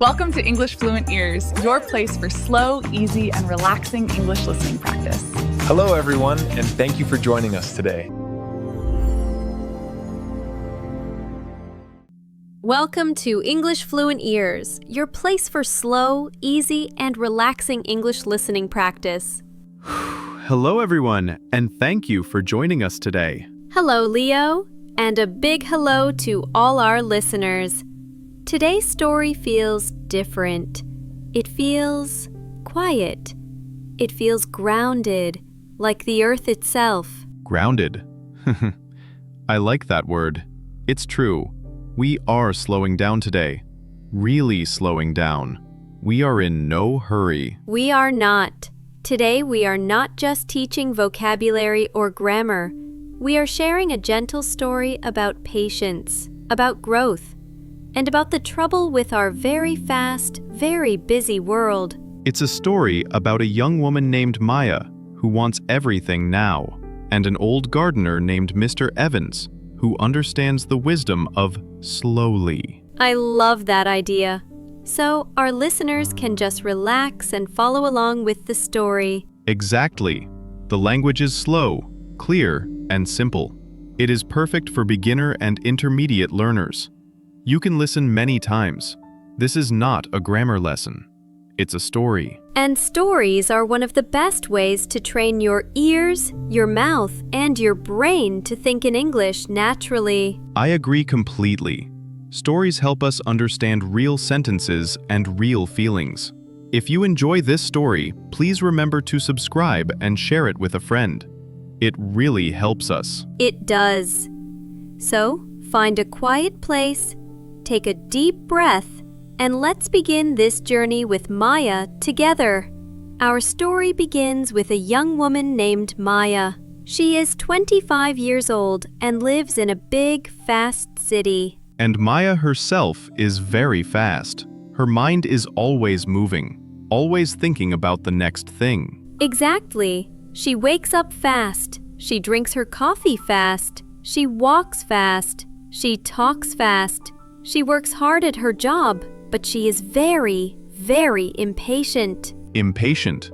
Welcome to English Fluent Ears, your place for slow, easy, and relaxing English listening practice. Hello, everyone, and thank you for joining us today. Welcome to English Fluent Ears, your place for slow, easy, and relaxing English listening practice. Hello, everyone, and thank you for joining us today. Hello, Leo, and a big hello to all our listeners. Today's story feels different. It feels quiet. It feels grounded, like the earth itself. Grounded. I like that word. It's true. We are slowing down today. Really slowing down. We are in no hurry. We are not. Today we are not just teaching vocabulary or grammar. We are sharing a gentle story about patience, about growth, and about the trouble with our very fast, very busy world. It's a story about a young woman named Maya who wants everything now, and an old gardener named Mr. Evans who understands the wisdom of slowly. I love that idea. So our listeners can just relax and follow along with the story. Exactly. The language is slow, clear, and simple. It is perfect for beginner and intermediate learners. You can listen many times. This is not a grammar lesson. It's a story. And stories are one of the best ways to train your ears, your mouth, and your brain to think in English naturally. I agree completely. Stories help us understand real sentences and real feelings. If you enjoy this story, please remember to subscribe and share it with a friend. It really helps us. It does. So, find a quiet place, take a deep breath, and let's begin this journey with Maya together. Our story begins with a young woman named Maya. She is 25 years old and lives in a big, fast city. And Maya herself is very fast. Her mind is always moving, always thinking about the next thing. Exactly. She wakes up fast. She drinks her coffee fast. She walks fast. She talks fast. She works hard at her job, but she is very, very impatient. Impatient.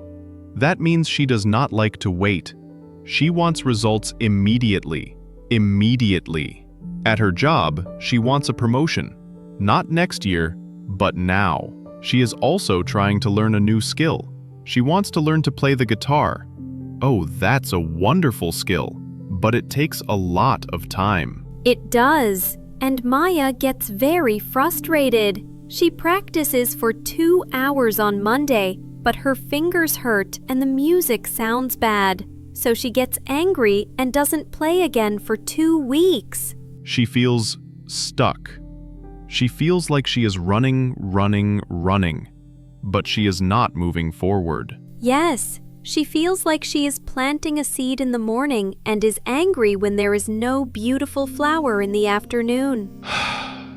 That means she does not like to wait. She wants results immediately. Immediately. At her job, she wants a promotion. Not next year, but now. She is also trying to learn a new skill. She wants to learn to play the guitar. Oh, that's a wonderful skill, but it takes a lot of time. It does. And Maya gets very frustrated. She practices for 2 hours on Monday, but her fingers hurt and the music sounds bad. So she gets angry and doesn't play again for 2 weeks. She feels stuck. She feels like she is running, but she is not moving forward. Yes, she feels like she is planting a seed in the morning and is angry when there is no beautiful flower in the afternoon.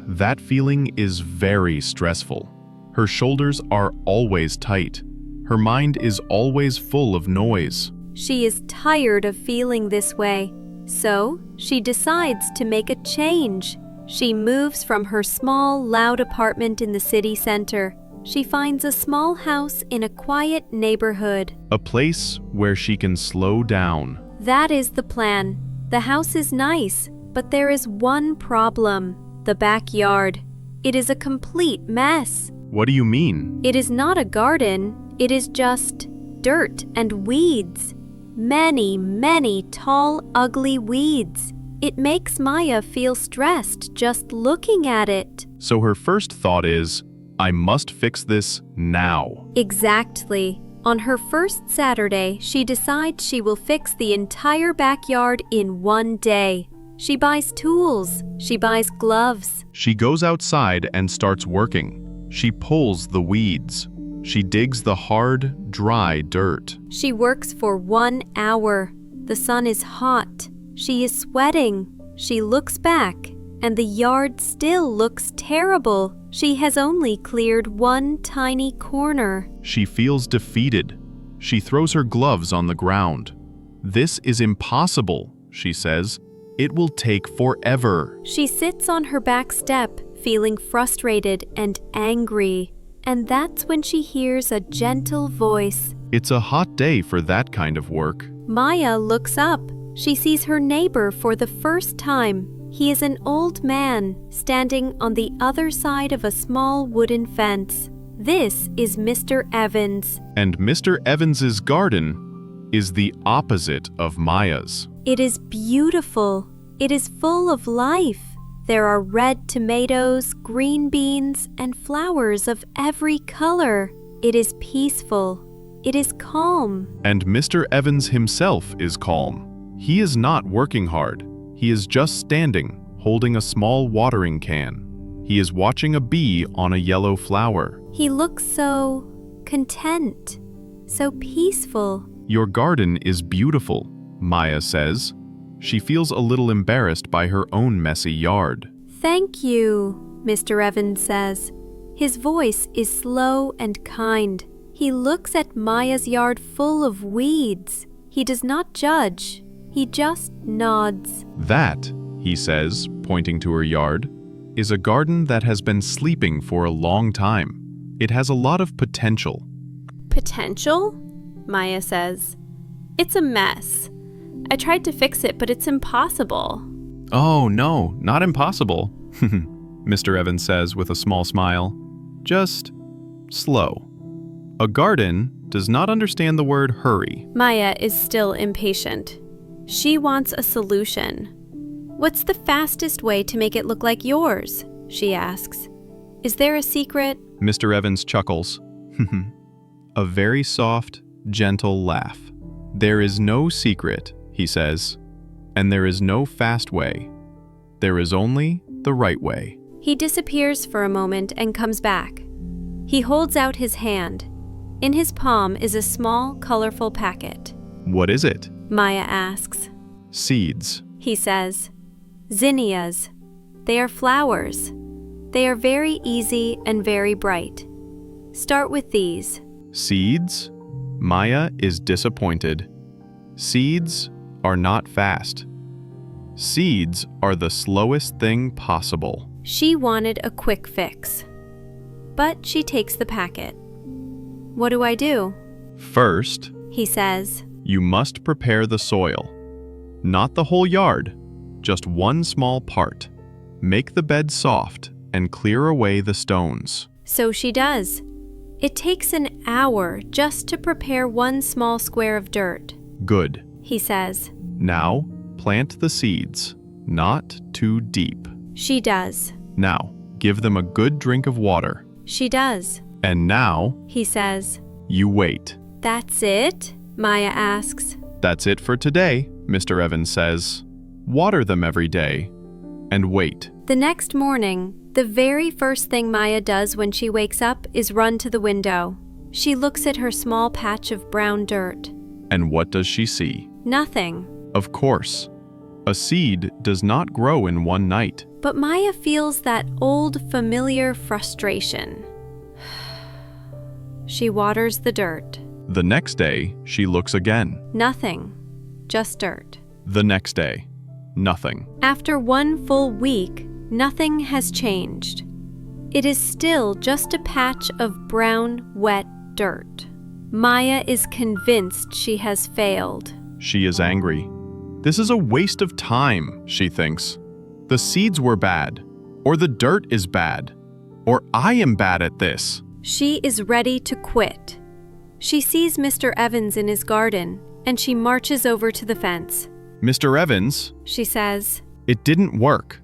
That feeling is very stressful. Her shoulders are always tight. Her mind is always full of noise. She is tired of feeling this way, so she decides to make a change. She moves from her small, loud apartment in the city center. She finds a small house in a quiet neighborhood. A place where she can slow down. That is the plan. The house is nice, but there is one problem: the backyard. It is a complete mess. What do you mean? It is not a garden. It is just dirt and weeds. Many, many tall, ugly weeds. It makes Maya feel stressed just looking at it. So her first thought is, I must fix this now. Exactly. On her first Saturday, she decides she will fix the entire backyard in one day. She buys tools. She buys gloves. She goes outside and starts working. She pulls the weeds. She digs the hard, dry dirt. She works for 1 hour. The sun is hot. She is sweating. She looks back, and the yard still looks terrible. She has only cleared one tiny corner. She feels defeated. She throws her gloves on the ground. This is impossible, she says. It will take forever. She sits on her back step, feeling frustrated and angry. And that's when she hears a gentle voice. It's a hot day for that kind of work. Maya looks up. She sees her neighbor for the first time. He is an old man standing on the other side of a small wooden fence. This is Mr. Evans. And Mr. Evans's garden is the opposite of Maya's. It is beautiful. It is full of life. There are red tomatoes, green beans, and flowers of every color. It is peaceful. It is calm. And Mr. Evans himself is calm. He is not working hard. He is just standing, holding a small watering can. He is watching a bee on a yellow flower. He looks so content, so peaceful. Your garden is beautiful, Maya says. She feels a little embarrassed by her own messy yard. Thank you, Mr. Evans says. His voice is slow and kind. He looks at Maya's yard full of weeds. He does not judge. He just nods. That, he says, pointing to her yard, is a garden that has been sleeping for a long time. It has a lot of potential. Potential? Maya says. It's a mess. I tried to fix it, but it's impossible. Oh, no, not impossible, Mr. Evans says with a small smile. Just slow. A garden does not understand the word hurry. Maya is still impatient. She wants a solution. What's the fastest way to make it look like yours? She asks. Is there a secret? Mr. Evans chuckles. A very soft, gentle laugh. There is no secret, he says, and there is no fast way. There is only the right way. He disappears for a moment and comes back. He holds out his hand. In his palm is a small, colorful packet. What is it? Maya asks. Seeds. He says. Zinnias. They are flowers. They are very easy and very bright. Start with these. Seeds? Maya is disappointed. Seeds are not fast. Seeds are the slowest thing possible. She wanted a quick fix. But she takes the packet. What do I do? First, He says. you must prepare the soil. Not the whole yard, just one small part. Make the bed soft and clear away the stones. So she does. It takes an hour just to prepare one small square of dirt. Good. He says. Now, plant the seeds, not too deep. She does. Now, give them a good drink of water. She does. And now, He says. you wait. That's it? Maya asks. That's it for today, Mr. Evans says. Water them every day. And wait. The next morning, the very first thing Maya does when she wakes up is run to the window. She looks at her small patch of brown dirt. And what does she see? Nothing. Of course. A seed does not grow in one night. But Maya feels that old, familiar frustration. She waters the dirt. The next day, she looks again. Nothing. Just dirt. The next day, nothing. After one full week, nothing has changed. It is still just a patch of brown, wet dirt. Maya is convinced she has failed. She is angry. This is a waste of time, she thinks. The seeds were bad, or the dirt is bad, or I am bad at this. She is ready to quit. She sees Mr. Evans in his garden, and she marches over to the fence. Mr. Evans, She says. it didn't work.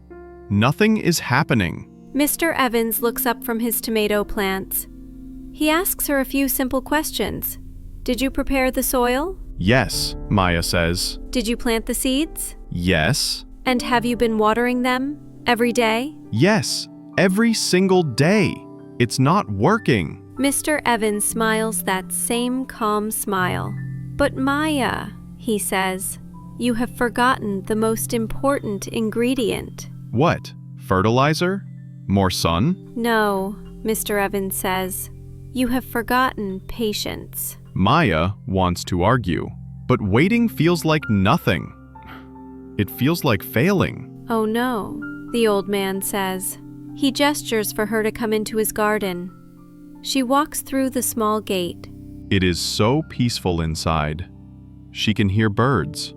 Nothing is happening. Mr. Evans looks up from his tomato plants. He asks her a few simple questions. Did you prepare the soil? Yes, Maya says. Did you plant the seeds? Yes. And have you been watering them every day? Yes, every single day. It's not working. Mr. Evans smiles that same calm smile. But Maya, he says, you have forgotten the most important ingredient. What? Fertilizer? More sun? No, Mr. Evans says, you have forgotten patience. Maya wants to argue, but waiting feels like nothing. It feels like failing. Oh no, the old man says. He gestures for her to come into his garden. She walks through the small gate. It is so peaceful inside. She can hear birds.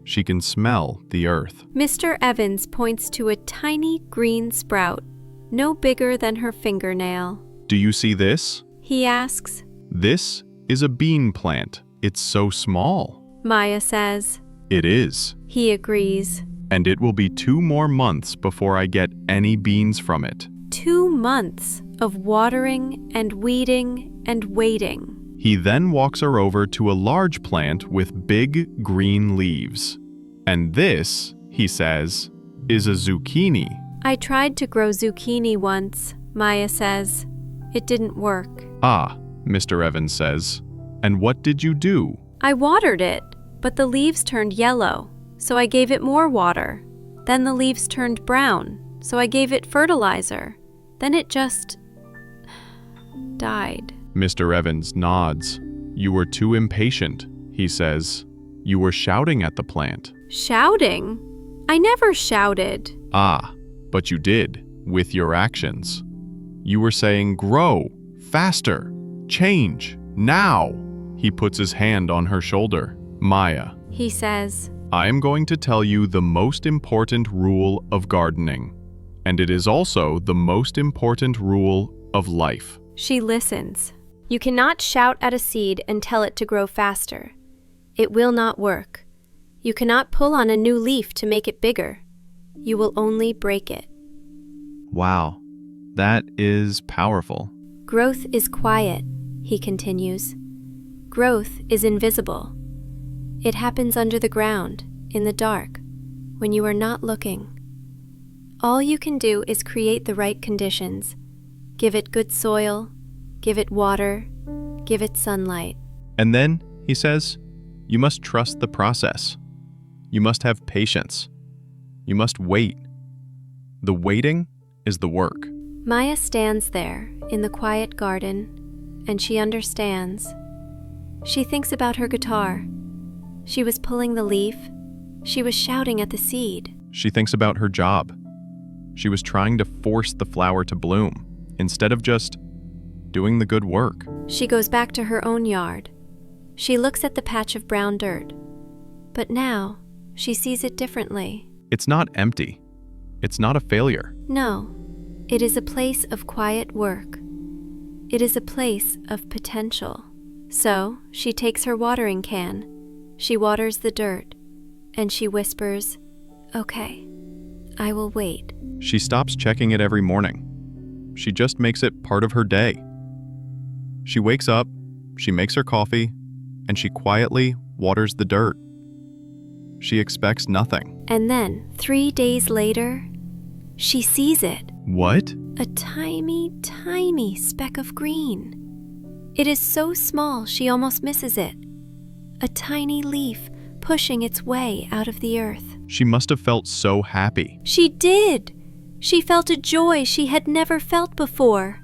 She can smell the earth. Mr. Evans points to a tiny green sprout, no bigger than her fingernail. Do you see this? He asks. This is a bean plant. It's so small. Maya says. It is. He agrees. And it will be 2 more months before I get any beans from it. 2 months of watering and weeding and waiting. He then walks her over to a large plant with big green leaves. And this, he says, is a zucchini. I tried to grow zucchini once, Maya says. It didn't work. Ah, Mr. Evans says. And what did you do? I watered it, but the leaves turned yellow, so I gave it more water. Then the leaves turned brown, so I gave it fertilizer. Then it just died. Mr. Evans nods. You were too impatient, he says. You were shouting at the plant. Shouting? I never shouted. Ah, but you did, with your actions. You were saying, grow, faster, change, now. He puts his hand on her shoulder. Maya, He says. I am going to tell you the most important rule of gardening. And it is also the most important rule of life. She listens. You cannot shout at a seed and tell it to grow faster. It will not work. You cannot pull on a new leaf to make it bigger. You will only break it. Wow, that is powerful. Growth is quiet, he continues. Growth is invisible. It happens under the ground, in the dark, when you are not looking. All you can do is create the right conditions. Give it good soil, give it water, give it sunlight. And then, he says, you must trust the process. You must have patience. You must wait. The waiting is the work. Maya stands there in the quiet garden, and she understands. She thinks about her guitar. She was pulling the leaf. She was shouting at the seed. She thinks about her job. She was trying to force the flower to bloom, instead of just doing the good work. She goes back to her own yard. She looks at the patch of brown dirt. But now, she sees it differently. It's not empty. It's not a failure. No, it is a place of quiet work. It is a place of potential. So, she takes her watering can. She waters the dirt, and she whispers, "Okay, I will wait." She stops checking it every morning. She just makes it part of her day. She wakes up, she makes her coffee, and she quietly waters the dirt. She expects nothing. And then, 3 days later, she sees it. What? A tiny, tiny speck of green. It is so small she almost misses it. A tiny leaf pushing its way out of the earth. She must have felt so happy. She did! She felt a joy she had never felt before.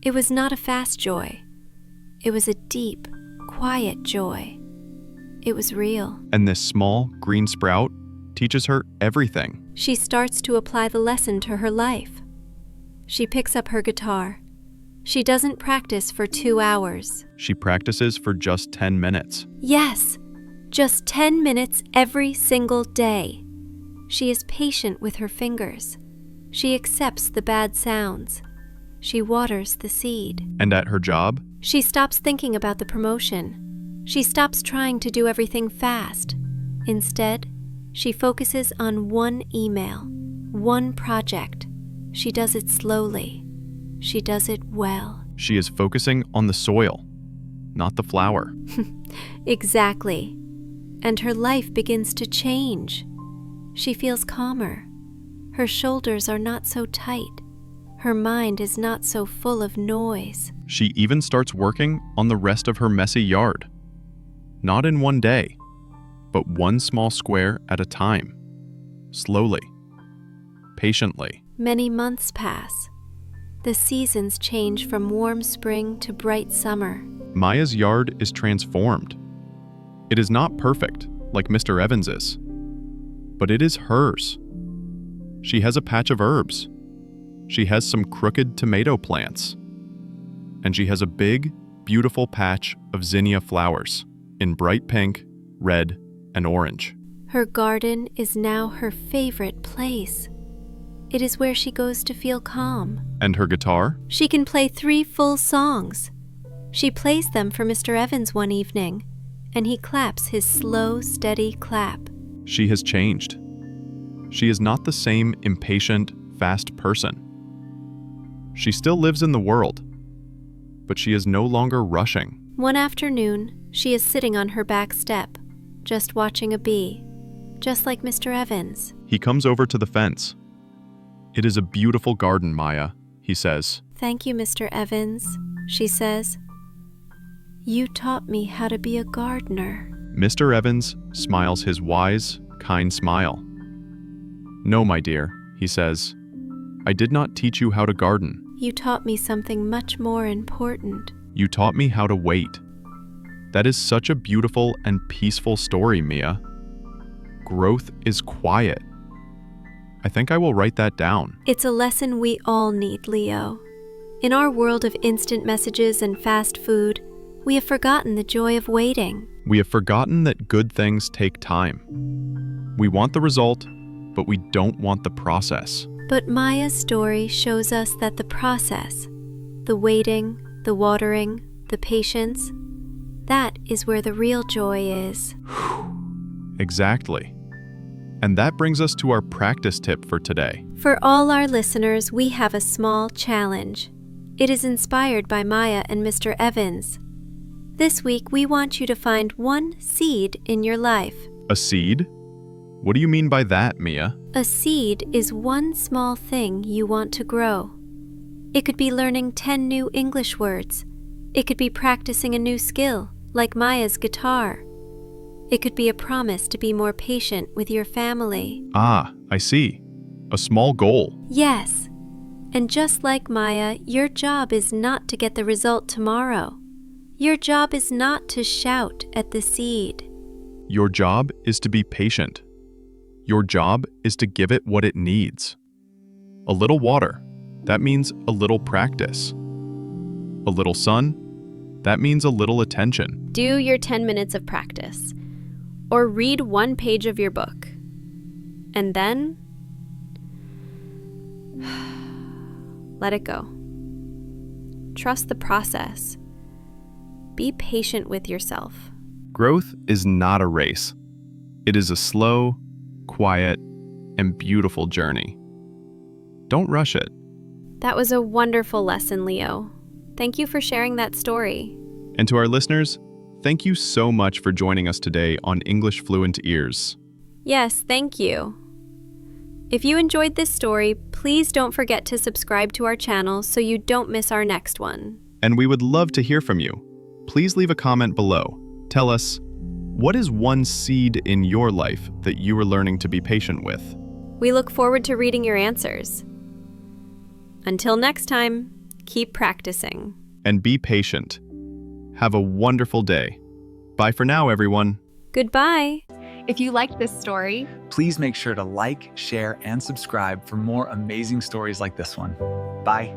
It was not a fast joy. It was a deep, quiet joy. It was real. And this small green sprout teaches her everything. She starts to apply the lesson to her life. She picks up her guitar. She doesn't practice for 2 hours. She practices for just 10 minutes. Yes, just 10 minutes every single day. She is patient with her fingers. She accepts the bad sounds. She waters the seed. And at her job? She stops thinking about the promotion. She stops trying to do everything fast. Instead, she focuses on one email, one project. She does it slowly. She does it well. She is focusing on the soil, not the flower. Exactly. And her life begins to change. She feels calmer. Her shoulders are not so tight. Her mind is not so full of noise. She even starts working on the rest of her messy yard. Not in one day, but one small square at a time. Slowly. Patiently. Many months pass. The seasons change from warm spring to bright summer. Maya's yard is transformed. It is not perfect, like Mr. Evans's, but it is hers. She has a patch of herbs. She has some crooked tomato plants. and she has a big, beautiful patch of zinnia flowers in bright pink, red, and orange. Her garden is now her favorite place. It is where she goes to feel calm. And her guitar? She can play 3 full songs. She plays them for Mr. Evans one evening, and he claps his slow, steady clap. She has changed. She is not the same impatient, fast person. She still lives in the world, but she is no longer rushing. One afternoon, she is sitting on her back step, just watching a bee, just like Mr. Evans. He comes over to the fence. "It is a beautiful garden, Maya," he says. "Thank you, Mr. Evans," she says. "You taught me how to be a gardener." Mr. Evans smiles his wise, kind smile. "No, my dear," he says. "I did not teach you how to garden. You taught me something much more important." You taught me how to wait." That is such a beautiful and peaceful story, Mia. Growth is quiet. I think I will write that down. It's a lesson we all need, Leo. In our world of instant messages and fast food, we have forgotten the joy of waiting. We have forgotten that good things take time. We want the result, but we don't want the process. But Maya's story shows us that the process, the waiting, the watering, the patience, that is where the real joy is. Exactly. And that brings us to our practice tip for today. For all our listeners, we have a small challenge. It is inspired by Maya and Mr. Evans. This week, we want you to find one seed in your life. A seed? What do you mean by that, Mia? A seed is one small thing you want to grow. It could be learning 10 new English words. It could be practicing a new skill, like Maya's guitar. It could be a promise to be more patient with your family. Ah, I see. A small goal. Yes. And just like Maya, your job is not to get the result tomorrow. Your job is not to shout at the seed. Your job is to be patient. Your job is to give it what it needs. A little water, that means a little practice. A little sun, that means a little attention. Do your 10 minutes of practice, or read 1 page of your book. And then, let it go. Trust the process. Be patient with yourself. Growth is not a race. It is a slow, quiet, and beautiful journey. Don't rush it. That was a wonderful lesson, Leo. Thank you for sharing that story. And to our listeners, thank you so much for joining us today on English Fluent Ears. Yes, thank you. If you enjoyed this story, please don't forget to subscribe to our channel so you don't miss our next one. And we would love to hear from you. Please leave a comment below. Tell us, what is one seed in your life that you are learning to be patient with? We look forward to reading your answers. Until next time, keep practicing. And be patient. Have a wonderful day. Bye for now, everyone. Goodbye. If you liked this story, Please make sure to like, share, and subscribe for more amazing stories like this one. Bye.